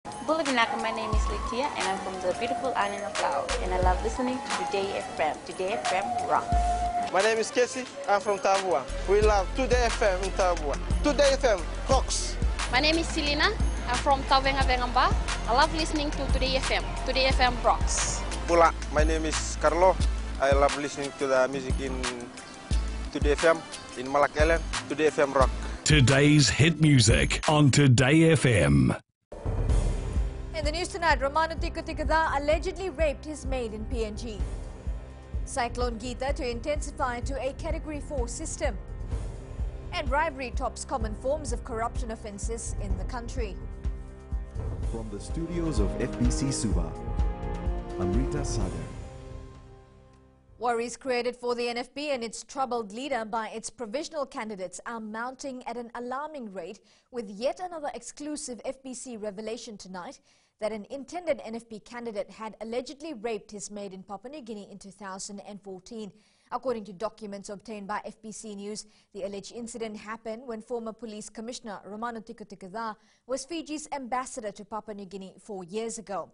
Bulabinaka, my name is Litia and I'm from the beautiful island of Laos and I love listening to Today FM. Today FM rock. My name is Casey, I'm from Tabua. We love Today FM in Tabua. Today FM rocks. My name is Selina, I'm from Tavenga Vengamba. I love listening to Today FM. Today FM rocks. Pula, my name is Carlo. I love listening to the music in Today FM, in Malak Island. Today FM rock. Today's hit music on Today FM. In the news tonight, Romano Tikotikada allegedly raped his maid in PNG. Cyclone Geeta to intensify to a Category 4 system. And bribery tops common forms of corruption offences in the country. From the studios of FBC Suba, Amrita Sagar. Worries created for the NFP and its troubled leader by its provisional candidates are mounting at an alarming rate, with yet another exclusive FBC revelation tonight that an intended NFP candidate had allegedly raped his maid in Papua New Guinea in 2014. According to documents obtained by FBC News, the alleged incident happened when former Police Commissioner Romano Tikotikada was Fiji's ambassador to Papua New Guinea 4 years ago.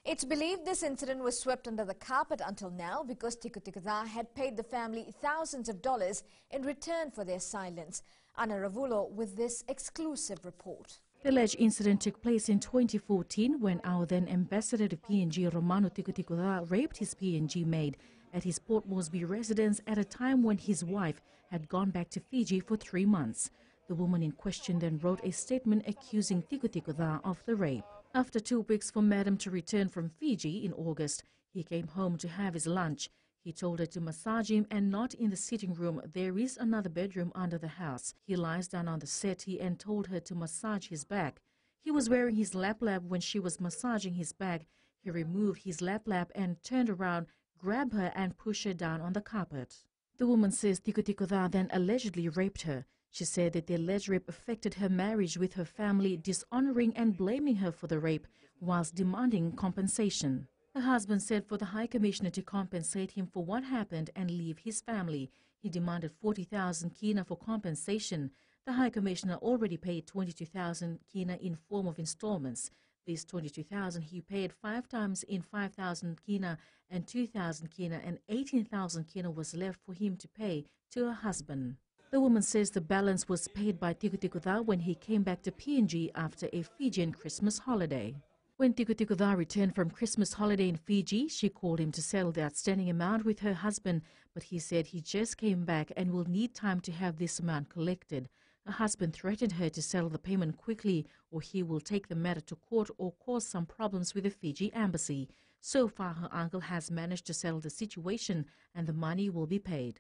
It's believed this incident was swept under the carpet until now because Tikotikada had paid the family thousands of dollars in return for their silence. Anna Ravulo with this exclusive report. The alleged incident took place in 2014 when our then ambassador to PNG, Romano Tikotikada, raped his PNG maid at his Port Moresby residence at a time when his wife had gone back to Fiji for 3 months. The woman in question then wrote a statement accusing Tikotikada of the rape. After 2 weeks for Madam to return from Fiji in August, he came home to have his lunch. He told her to massage him and not in the sitting room. There is another bedroom under the house. He lies down on the settee and told her to massage his back. He was wearing his lap when she was massaging his back. He removed his lap and turned around, grabbed her and pushed her down on the carpet. The woman says Tikotikada then allegedly raped her. She said that the alleged rape affected her marriage with her family, dishonoring and blaming her for the rape whilst demanding compensation. Her husband said for the High Commissioner to compensate him for what happened and leave his family. He demanded 40,000 kina for compensation. The High Commissioner already paid 22,000 kina in form of installments. This 22,000 he paid 5 times in 5,000 kina and 2,000 kina, and 18,000 kina was left for him to pay to her husband. The woman says the balance was paid by Tikotikada when he came back to PNG after a Fijian Christmas holiday. When Tikotikada returned from Christmas holiday in Fiji, she called him to settle the outstanding amount with her husband, but he said he just came back and will need time to have this amount collected. Her husband threatened her to settle the payment quickly or he will take the matter to court or cause some problems with the Fiji embassy. So far, her uncle has managed to settle the situation and the money will be paid.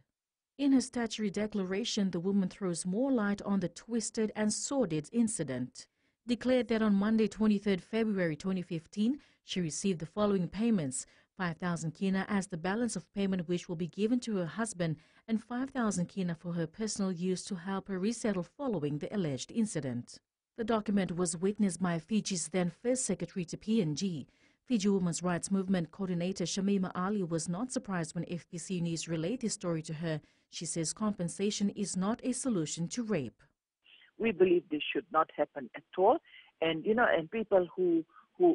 In her statutory declaration, the woman throws more light on the twisted and sordid incident. Declared that on Monday, 23 February 2015, she received the following payments: 5,000 kina as the balance of payment which will be given to her husband and 5,000 kina for her personal use to help her resettle following the alleged incident. The document was witnessed by Fiji's then First Secretary to PNG. Fiji Women's Rights Movement coordinator Shamima Ali was not surprised when FBC News relayed this story to her. She says compensation is not a solution to rape. We believe this should not happen at all, and and people who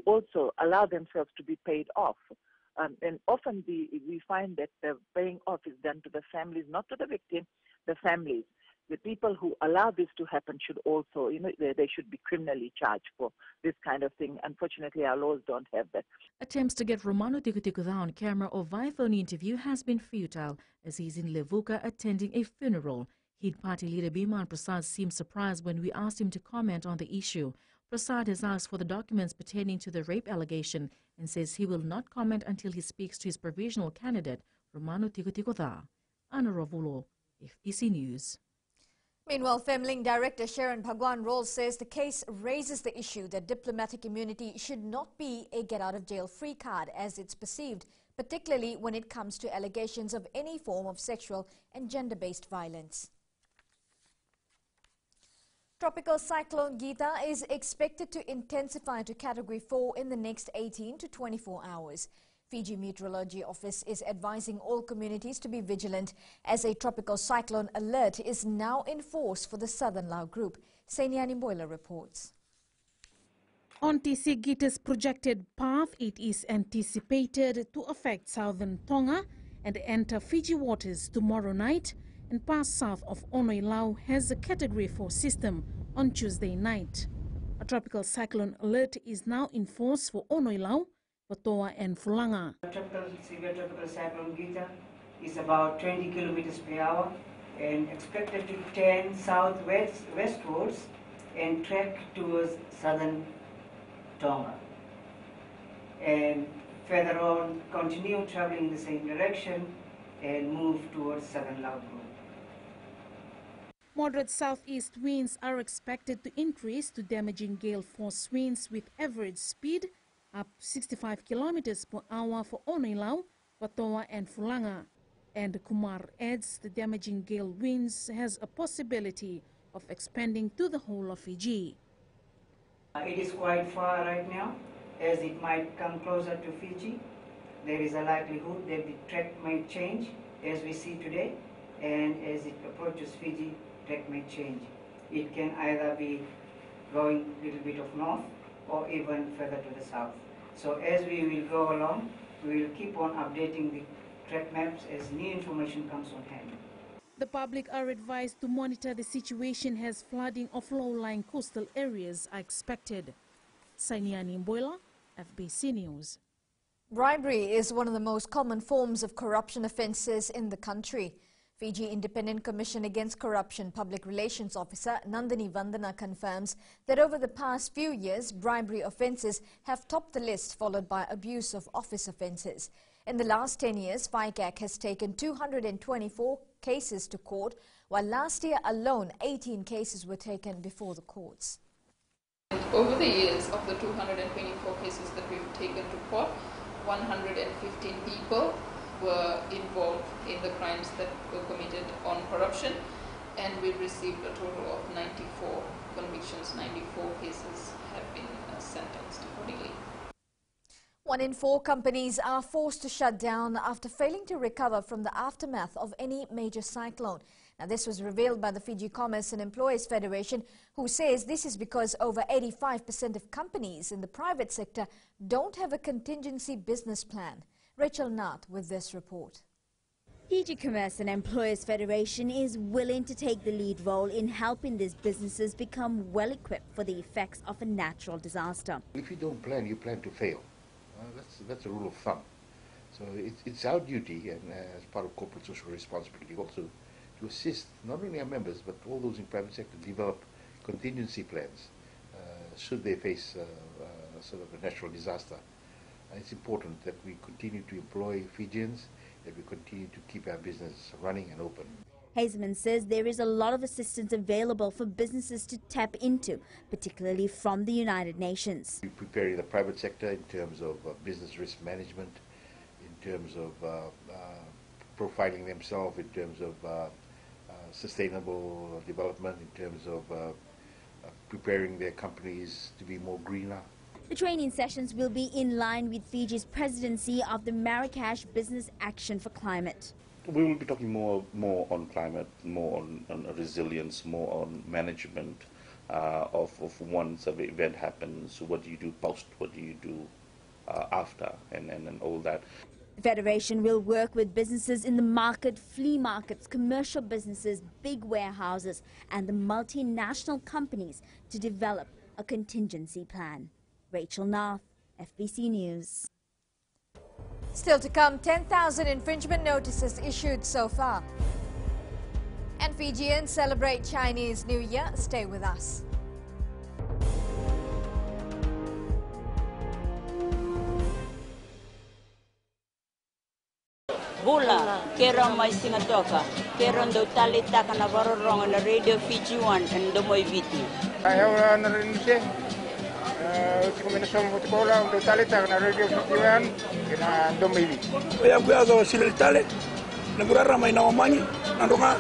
also allow themselves to be paid off, and often we find that the paying off is done to the families, not to the victim, the families. The people who allow this to happen should also, they should be criminally charged for this kind of thing. Unfortunately, our laws don't have that. Attempts to get Romano Tikotikada on camera or via phone interview has been futile, as he's in Levuka attending a funeral. He'd Party leader Biman Prasad seemed surprised when we asked him to comment on the issue. Prasad has asked for the documents pertaining to the rape allegation and says he will not comment until he speaks to his provisional candidate, Romano Tikotikada. Anna Ravulo, FBC News. Meanwhile, Femling Director Sharon Bhagwan Rolls says the case raises the issue that diplomatic immunity should not be a get-out-of-jail-free card as it's perceived, particularly when it comes to allegations of any form of sexual and gender-based violence. Tropical cyclone Geeta is expected to intensify to Category 4 in the next 18 to 24 hours. Fiji Meteorology Office is advising all communities to be vigilant as a tropical cyclone alert is now in force for the southern Lao group. Sainiani Boiler reports. On TC Gita's projected path, it is anticipated to affect southern Tonga and enter Fiji waters tomorrow night and pass south of Onoilau has a Category 4 system on Tuesday night. A tropical cyclone alert is now in force for Onoilau, Patoa and Fulanga. Severe tropical cyclone Gita is about 20 kilometers per hour and expected to turn southwestwards and track towards southern Tonga. And further on, continue traveling in the same direction and move towards southern Laut Group. Moderate southeast winds are expected to increase to damaging gale force winds with average speed up 65 kilometers per hour for Onoilau, Patoa and Fulanga. And Kumar adds the damaging gale winds has a possibility of expanding to the whole of Fiji. It is quite far right now, as it might come closer to Fiji. There is a likelihood that the track might change as we see today, and as it approaches Fiji, track may change. It can either be going a little bit of north or even further to the south. So as we will go along, we will keep on updating the track maps as new information comes on hand. The public are advised to monitor the situation as flooding of low-lying coastal areas are expected. Sainiani Mboila, FBC News. Bribery is one of the most common forms of corruption offences in the country. Fiji Independent Commission Against Corruption Public Relations Officer Nandini Vandana confirms that over the past few years, bribery offences have topped the list, followed by abuse of office offences. In the last 10 years, FICAC has taken 224 cases to court, while last year alone 18 cases were taken before the courts. Over the years, of the 224 cases that we've taken to court, 115 people were involved in the crimes that were committed on corruption, and we've received a total of 94 convictions. 94 cases have been sentenced accordingly. 1 in 4 companies are forced to shut down after failing to recover from the aftermath of any major cyclone. Now, this was revealed by the Fiji Commerce and Employers Federation, who says this is because over 85% of companies in the private sector don't have a contingency business plan. Rachel Nath with this report. Fiji Commerce and Employers Federation is willing to take the lead role in helping these businesses become well equipped for the effects of a natural disaster. If you don't plan, you plan to fail. That's a rule of thumb. So it's our duty, and as part of corporate social responsibility, also to assist not only our members but all those in private sector develop contingency plans should they face sort of a natural disaster. It's important that we continue to employ Fijians, that we continue to keep our business running and open. Hazeman says there is a lot of assistance available for businesses to tap into, particularly from the United Nations. We prepare the private sector in terms of business risk management, in terms of profiling themselves, in terms of sustainable development, in terms of preparing their companies to be more greener. The training sessions will be in line with Fiji's presidency of the Marrakesh Business Action for Climate. We will be talking more on climate, more on resilience, more on management of once an event happens. What do you do post? What do you do after? And all that. The Federation will work with businesses in the market, flea markets, commercial businesses, big warehouses and the multinational companies to develop a contingency plan. Rachel Nath, FBC News. Still to come, 10,000 infringement notices issued so far. And Fijians celebrate Chinese New Year. Stay with us. Bula, kera mai singatoka, kera ndo talita kana varorong na Radio Fiji 1 and Domoi Viti. Ayaw na rin siya. Kombinasyon ko lang ndo talita kana Radio Fiji 1 kina Domoi Viti. Ayaw ko agaw sila tale. Nagurara may nawamanyi nandunga.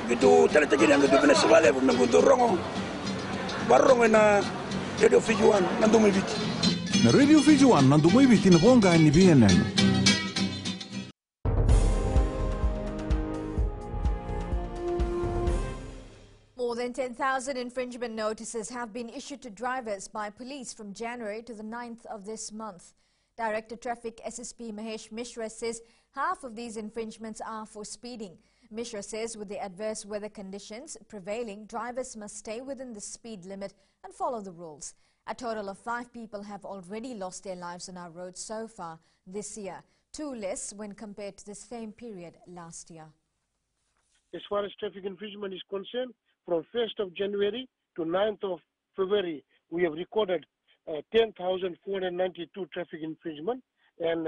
Gitu talita gini ang gitu pinasibale pag nagudurong barong na Radio Fiji 1 na Domoi Viti. Na Radio Fiji 1 na Domoi Viti na bonga ni BNN. More than 10,000 infringement notices have been issued to drivers by police from January to the 9th of this month. Director Traffic SSP Mahesh Mishra says half of these infringements are for speeding. Mishra says with the adverse weather conditions prevailing, drivers must stay within the speed limit and follow the rules. A total of 5 people have already lost their lives on our roads so far this year, 2 less when compared to the same period last year. As far as traffic infringement is concerned, from 1st of January to 9th of February, we have recorded 10,492 traffic infringement and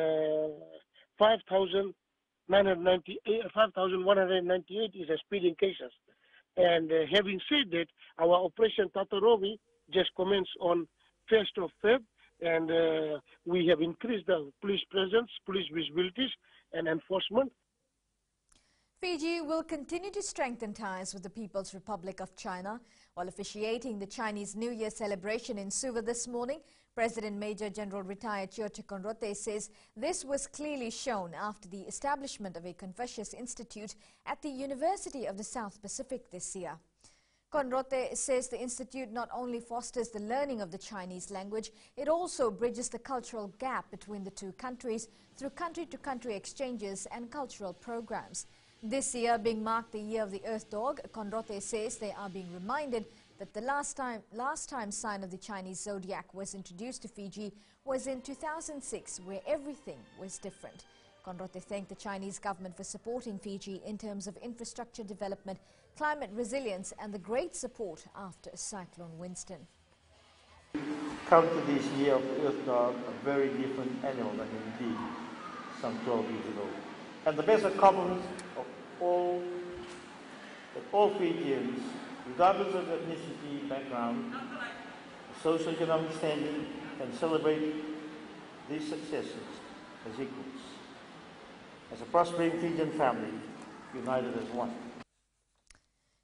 5,198 is a speeding cases. And having said that, our Operation Tatarovi just commenced on 1st of Feb, and we have increased the police presence, police visibilities and enforcement. Fiji will continue to strengthen ties with the People's Republic of China. While officiating the Chinese New Year celebration in Suva this morning, President Major General retired Tiote Conrote says this was clearly shown after the establishment of a Confucius Institute at the University of the South Pacific this year. Conrote says the institute not only fosters the learning of the Chinese language, it also bridges the cultural gap between the two countries through country-to-country exchanges and cultural programs. This year being marked the Year of the Earth Dog, Conrote says they are being reminded that the last time sign of the Chinese zodiac was introduced to Fiji was in 2006, where everything was different. Conrote thanked the Chinese government for supporting Fiji in terms of infrastructure development, climate resilience and the great support after Cyclone Winston. Come to this Year of the Earth Dog, a very different animal than indeed some 12 years ago. And the best of compliments of all Fijians, regardless of ethnicity, background, socio-economic standing, can celebrate these successes as equals, as a prospering Fijian family, united as one.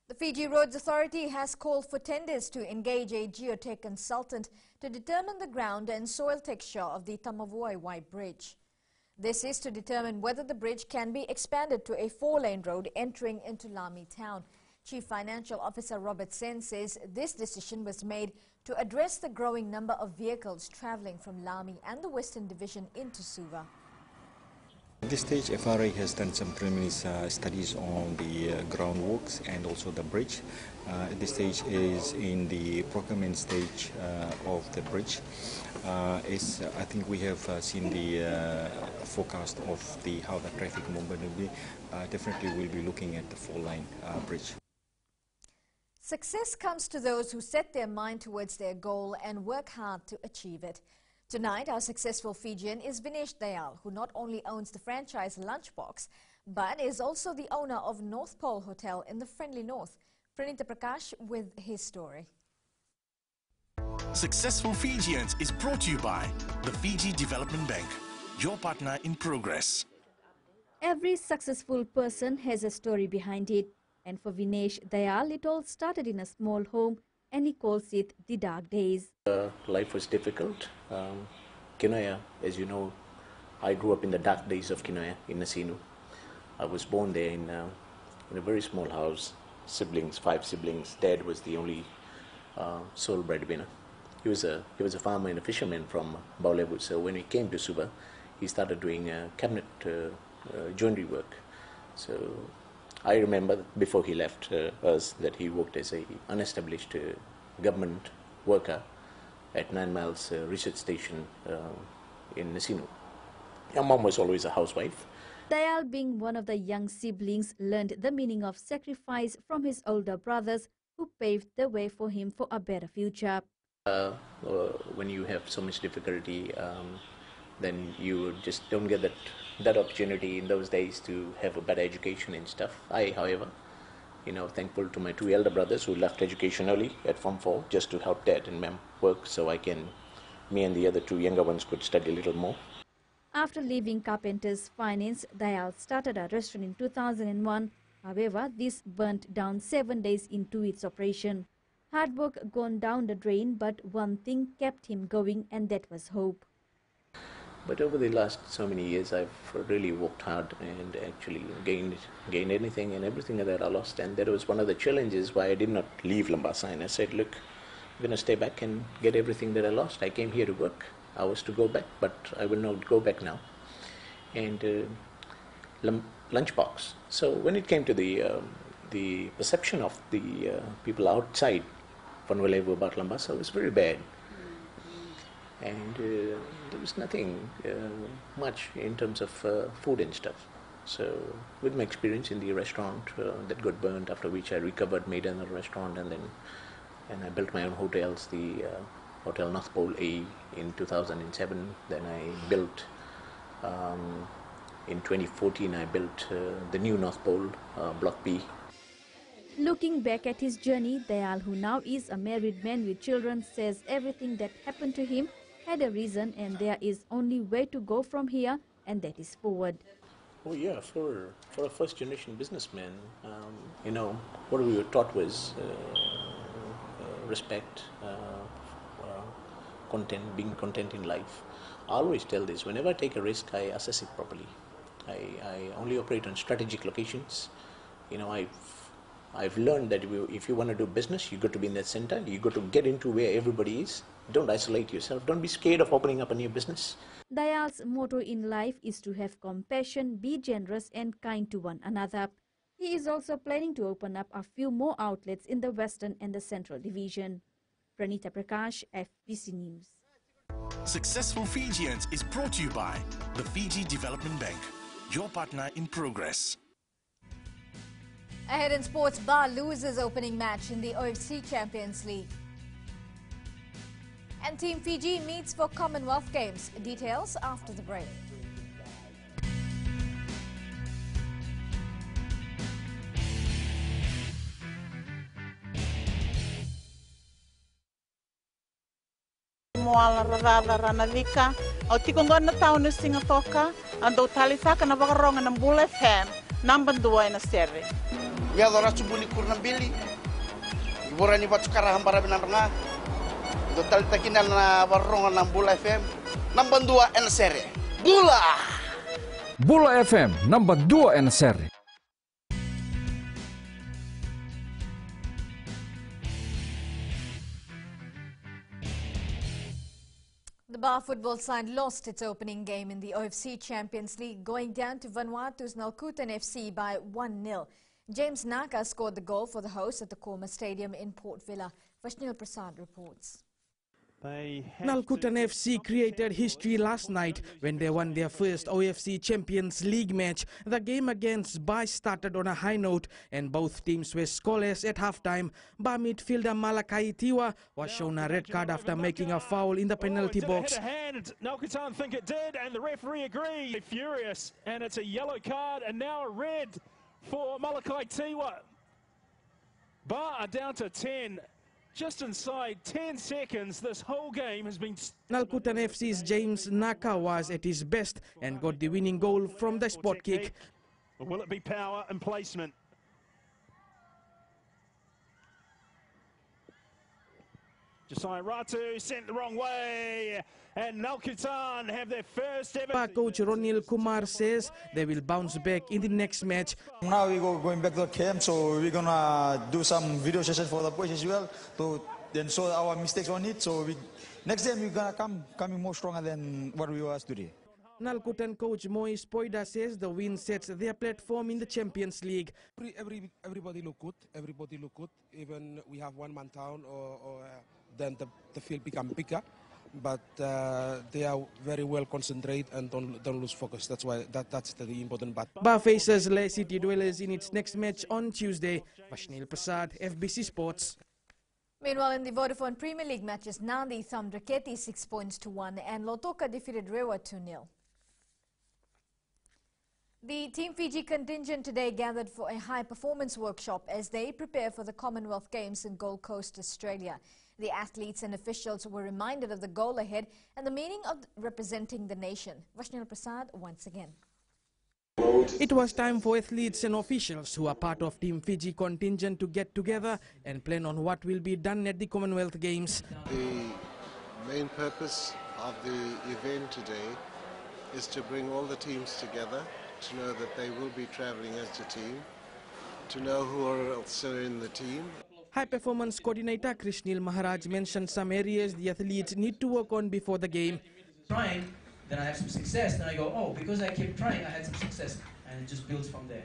The Fiji Roads Authority has called for tenders to engage a geotech consultant to determine the ground and soil texture of the Tamavuai Bridge. This is to determine whether the bridge can be expanded to a 4-lane road entering into Lami town. Chief Financial Officer Robert Sen says this decision was made to address the growing number of vehicles travelling from Lami and the Western Division into Suva. At this stage, FRA has done some preliminary studies on the groundworks and also the bridge. At this stage is in the procurement stage of the bridge. I think we have seen the forecast of how the traffic movement will be. Definitely we'll be looking at the 4-line bridge. Success comes to those who set their mind towards their goal and work hard to achieve it. Tonight, our successful Fijian is Vinesh Dayal, who not only owns the franchise Lunchbox, but is also the owner of North Pole Hotel in the friendly north. Pranita Prakash with his story. Successful Fijians is brought to you by the Fiji Development Bank, your partner in progress. Every successful person has a story behind it. And for Vinesh Dayal, it all started in a small home, and he calls it the dark days. Life was difficult. Kinoya, as you know, I grew up in the dark days of Kinoya in Nasinu. I was born there in a very small house, 5 siblings. Dad was the only sole breadwinner. He was a farmer and a fisherman from Baulevu. So when we came to Suva, he started doing cabinet joinery work. So I remember that before he left us that he worked as an unestablished government worker at 9 Miles Research Station in Nasinu. Our mom was always a housewife. Dayal, being one of the young siblings, learned the meaning of sacrifice from his older brothers, who paved the way for him for a better future. When you have so much difficulty, then you just don't get that opportunity in those days to have a better education and stuff. I, however, thankful to my 2 elder brothers who left education early at Form 4 just to help Dad and Mom work so me and the other 2 younger ones could study a little more. After leaving Carpenter's Finance, Dayal started a restaurant in 2001. However, this burnt down 7 days into its operation. Hard work gone down the drain, but one thing kept him going, and that was hope. But over the last so many years, I've really worked hard and actually gained anything and everything that I lost. And that was one of the challenges why I did not leave Lambasa. And I said, look, I'm going to stay back and get everything that I lost. I came here to work. I was to go back, but I will not go back now. And lunchbox. So when it came to the perception of the people outside Vanwalevu about Lambasa was very bad. And there was nothing much in terms of food and stuff. So with my experience in the restaurant that got burned, after which I recovered, made another restaurant, and I built my own hotels, the Hotel North Pole A in 2007. Then I built, in 2014, I built the new North Pole, Block B. Looking back at his journey, Dayal, who now is a married man with children, says everything that happened to him had a reason, and there is only way to go from here, and that is forward. Oh yeah, for a first-generation businessman, you know, what we were taught was respect, being content in life. I always tell this: whenever I take a risk, I assess it properly. I only operate on strategic locations. You know, I've learned that if you want to do business, you got to be in that center. You got to get into where everybody is. Don't isolate yourself. Don't be scared of opening up a new business. Dayal's motto in life is to have compassion, be generous and kind to one another. He is also planning to open up a few more outlets in the Western and the Central Division. Pranita Prakash, FBC News. Successful Fijians is brought to you by the Fiji Development Bank, your partner in progress. Ahead in sports, Ba loses opening match in the OFC Champions League. And Team Fiji meets for Commonwealth Games. Details after the break. Moala ranalika au tikongona taunu singatoka ando talisaka na vakaronga na Bull FM number 2 na serre. Ya dora subuni kurna bili. Borani batukara hambara binanga. Do talitakina na varonga na Bull FM number 2 na serre. Bula. Bull FM number 2 na serre. The Ba football side lost its opening game in the OFC Champions League, going down to Vanuatu's Nalkutan FC by 1-0. James Naka scored the goal for the hosts at the Korma Stadium in Port Vila. Vashnil Prasad reports. Nalkutan FC created history last night when they won their first OFC Champions League match. The game against Ba started on a high note and both teams were scoreless at halftime. Ba midfielder Malakai Tiwa was shown a red card after making a foul in the penalty box. Hit a hand. Nalkutan think it did, and the referee agreed. They're furious, and it's a yellow card and now a red for Malakai Tiwa. Ba are down to 10. Just inside 10 seconds, this whole game has been... Nalkutan FC's James Naka was at his best and got the winning goal from the spot kick. Or will it be power and placement? Josiah Ratu sent the wrong way, and Nalkutan have their first ever... Ba coach Ronil Kumar says they will bounce back in the next match. Now we're going back to the camp, so we're gonna do some video sessions for the boys as well to then show our mistakes on it. So next time we're gonna come more stronger than what we was today. Nalkutan coach Moise Poida says the win sets their platform in the Champions League. Everybody look good. Everybody look good. Even we have one man down, or then the field become bigger. But they are very well concentrated and don't lose focus. That's why that's the important part. Ba faces Le City Dwellers in its next match on Tuesday. Vashnil Prasad, FBC Sports. Meanwhile, in the Vodafone Premier League matches, Nandi thumped Raketi 6 points to 1 and Lotoka defeated Rewa 2-0. The Team Fiji contingent today gathered for a high-performance workshop as they prepare for the Commonwealth Games in Gold Coast, Australia. The athletes and officials were reminded of the goal ahead and the meaning of representing the nation. Vashnil Prasad once again. It was time for athletes and officials who are part of Team Fiji contingent to get together and plan on what will be done at the Commonwealth Games. The main purpose of the event today is to bring all the teams together, to know that they will be traveling as a team, to know who else are in the team. High Performance Coordinator Krishnil Maharaj mentioned some areas the athletes need to work on before the game. Trying, then I have some success, then I go, oh, because I kept trying, I had some success, and it just builds from there.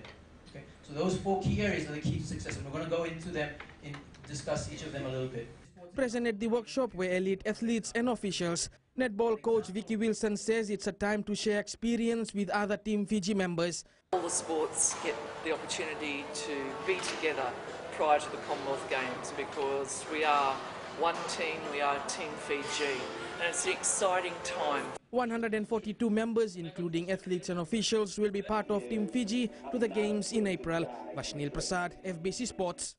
Okay? So those 4 key areas are the key to success, and we're going to go into them and discuss each of them a little bit. Present at the workshop were elite athletes and officials. Netball coach Vicky Wilson says it's a time to share experience with other Team Fiji members. All the sports get the opportunity to be together prior to the Commonwealth Games because we are one team, we are Team Fiji, and it's an exciting time. 142 members, including athletes and officials, will be part of Team Fiji to the Games in April. Vashnil Prasad, FBC Sports.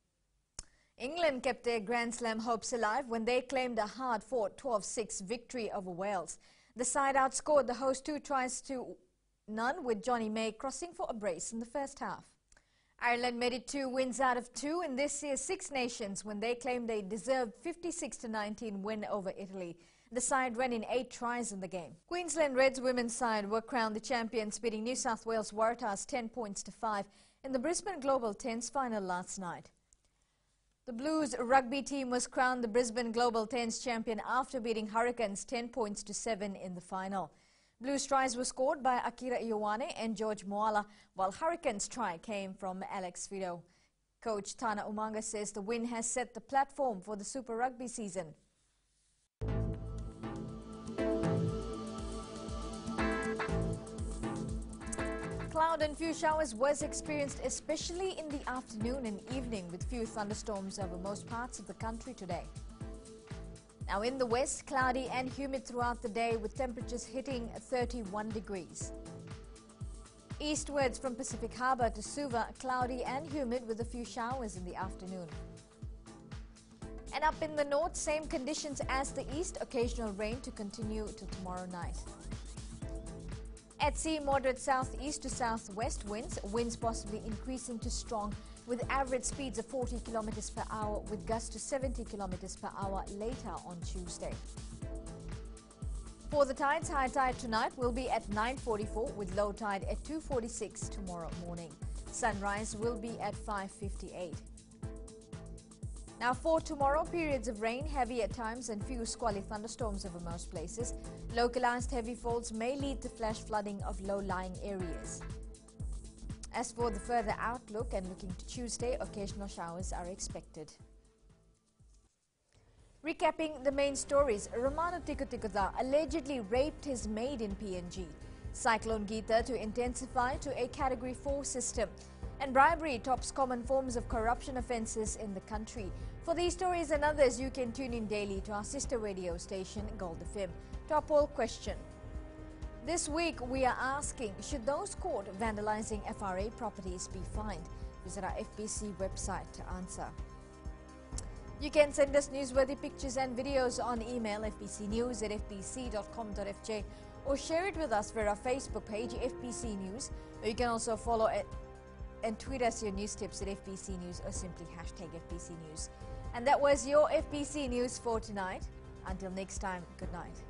England kept their Grand Slam hopes alive when they claimed a hard-fought 12-6 victory over Wales. The side outscored the host 2-0, with Johnny May crossing for a brace in the first half. Ireland made it 2 wins out of 2 in this year's Six Nations when they claimed they deserved 56-19 win over Italy. The side ran in 8 tries in the game. Queensland Reds women's side were crowned the champions, beating New South Wales Waratahs 10 points to 5 in the Brisbane Global Tens final last night. The Blues rugby team was crowned the Brisbane Global Tens champion after beating Hurricanes 10 points to 7 in the final. Blues tries were scored by Akira Ioane and George Moala, while Hurricanes' try came from Alex Fido. Coach Tana Umanga says the win has set the platform for the Super Rugby season. Cloud and few showers was experienced, especially in the afternoon and evening, with few thunderstorms over most parts of the country today. Now in the west, cloudy and humid throughout the day, with temperatures hitting 31 degrees. Eastwards from Pacific Harbour to Suva, cloudy and humid with a few showers in the afternoon. And up in the north, same conditions as the east, occasional rain to continue till tomorrow night. At sea, moderate southeast to southwest winds possibly increasing to strong, with average speeds of 40 kilometers per hour, with gusts to 70 kilometers per hour later on Tuesday. For the tides, high tide tonight will be at 9:44, with low tide at 2:46 tomorrow morning. Sunrise will be at 5:58. Now for tomorrow, periods of rain, heavy at times and few squally thunderstorms over most places. Localized heavy falls may lead to flash flooding of low-lying areas. As for the further outlook and looking to Tuesday, occasional showers are expected. Recapping the main stories, Romano Tikutikuta allegedly raped his maid in PNG. Cyclone Gita to intensify to a Category 4 system. And bribery tops common forms of corruption offences in the country. For these stories and others, you can tune in daily to our sister radio station, Gold FM. To our poll question. This week, we are asking, should those caught vandalising FRA properties be fined? Visit our FBC website to answer. You can send us newsworthy pictures and videos on email fbcnews@fbc.com.fj or share it with us via our Facebook page, FBC News. Or you can also follow it and tweet us your news tips at FBC News or simply hashtag FBC News. And that was your FBC News for tonight. Until next time, good night.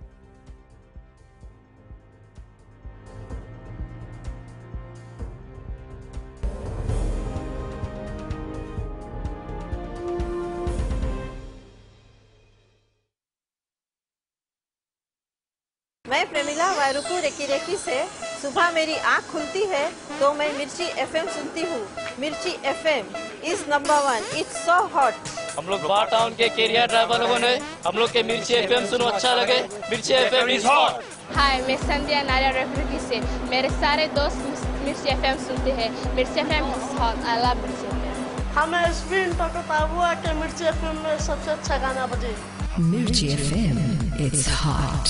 मैं Premila वायरुकू recce recce से सुबह मेरी आँख खुलती है तो मैं मिर्ची FM सुनती हूँ। मिर्ची FM is number 1. It's so hot. हम लोग बार टाउन के कैरियर ड्राइवर लोगों ने हम लोग के मिर्ची FM सुनो अच्छा लगे। मिर्ची FM is hot. हाय, मैं संध्या नारिया रेफरी से मेरे सारे दोस्त मिर्ची FM सुनते हैं। मिर्ची FM is hot. I love मिर्ची FM. हमें स्पिन तक हुआ कि मिर्ची FM में सबसे अच्छा गाना बजे। Mirchi FM, it's hot.